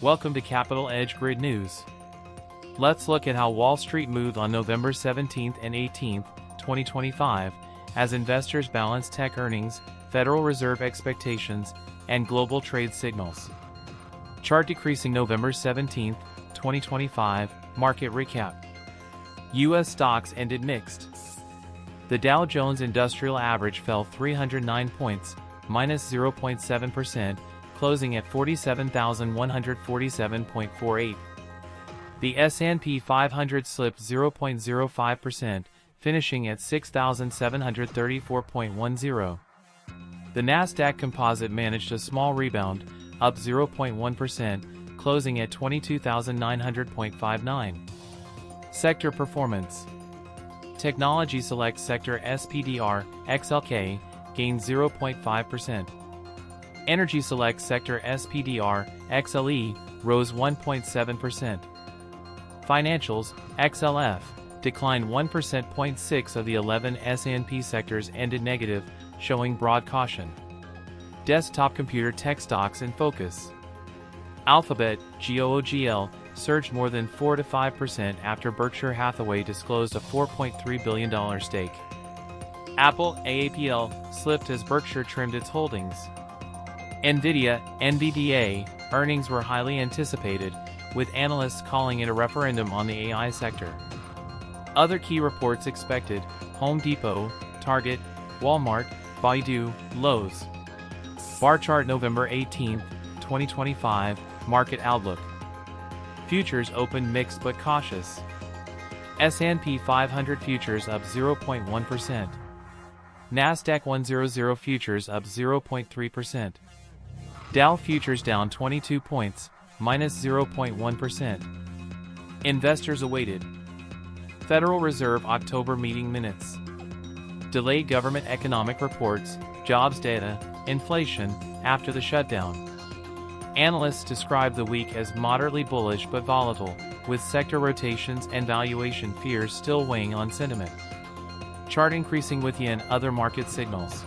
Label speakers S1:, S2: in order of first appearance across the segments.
S1: Welcome to Capital Edge Grid News. Let's look at how Wall Street moved on November 17th and 18th, 2025, as investors balance tech earnings, Federal Reserve expectations, and global trade signals. Chart decreasing November 17th, 2025, market recap. U.S. stocks ended mixed. The Dow Jones Industrial Average fell 309 points, minus 0.7%, closing at 47,147.48. The S&P 500 slipped 0.05%, finishing at 6,734.10. The Nasdaq Composite managed a small rebound, up 0.1%, closing at 22,900.59. Sector performance. Technology Select Sector SPDR, XLK, gained 0.5%. Energy Select Sector SPDR, XLE, rose 1.7%. Financials, XLF, declined 1%. 0.6 of the 11 S&P sectors ended negative, showing broad caution. Desktop computer tech stocks in focus. Alphabet, GOOGL, surged more than 4 to 5% after Berkshire Hathaway disclosed a $4.3 billion stake. Apple, AAPL, slipped as Berkshire trimmed its holdings. Nvidia, NVDA, earnings were highly anticipated, with analysts calling it a referendum on the AI sector. Other key reports expected: Home Depot, Target, Walmart, Baidu, Lowe's. Bar chart November 18, 2025, market outlook. Futures opened mixed but cautious. S&P 500 futures up 0.1%. Nasdaq 100 futures up 0.3%. Dow futures down 22 points, minus 0.1%. Investors awaited. Federal Reserve October meeting minutes. Delayed government economic reports, jobs data, inflation, after the shutdown. Analysts describe the week as moderately bullish but volatile, with sector rotations and valuation fears still weighing on sentiment. Chart increasing with yen. Other market signals.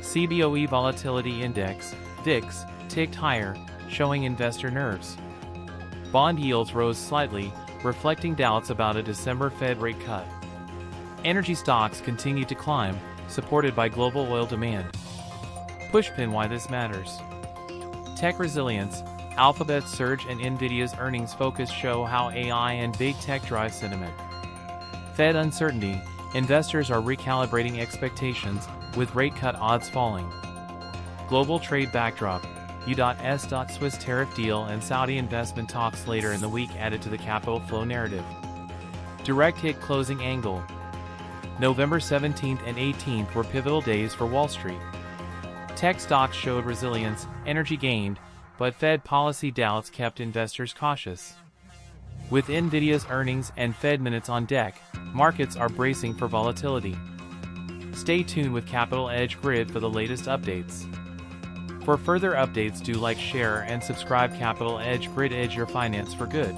S1: CBOE Volatility Index, VIX, ticked higher, showing investor nerves. Bond yields rose slightly, reflecting doubts about a December Fed rate cut. Energy stocks continued to climb, supported by global oil demand. Pushpin: why this matters. Tech resilience. Alphabet's surge and Nvidia's earnings focus show how AI and big tech drive sentiment. Fed uncertainty. Investors are recalibrating expectations, with rate cut odds falling. Global trade backdrop. U.S. Swiss tariff deal and Saudi investment talks later in the week added to the capital flow narrative. Direct hit closing angle. November 17th and 18th were pivotal days for Wall Street. Tech stocks showed resilience, energy gained, but Fed policy doubts kept investors cautious. With Nvidia's earnings and Fed minutes on deck, markets are bracing for volatility. Stay tuned with Capital Edge Grid for the latest updates. For further updates, do like, share, and subscribe. Capital Edge Grid, edge your finance for good.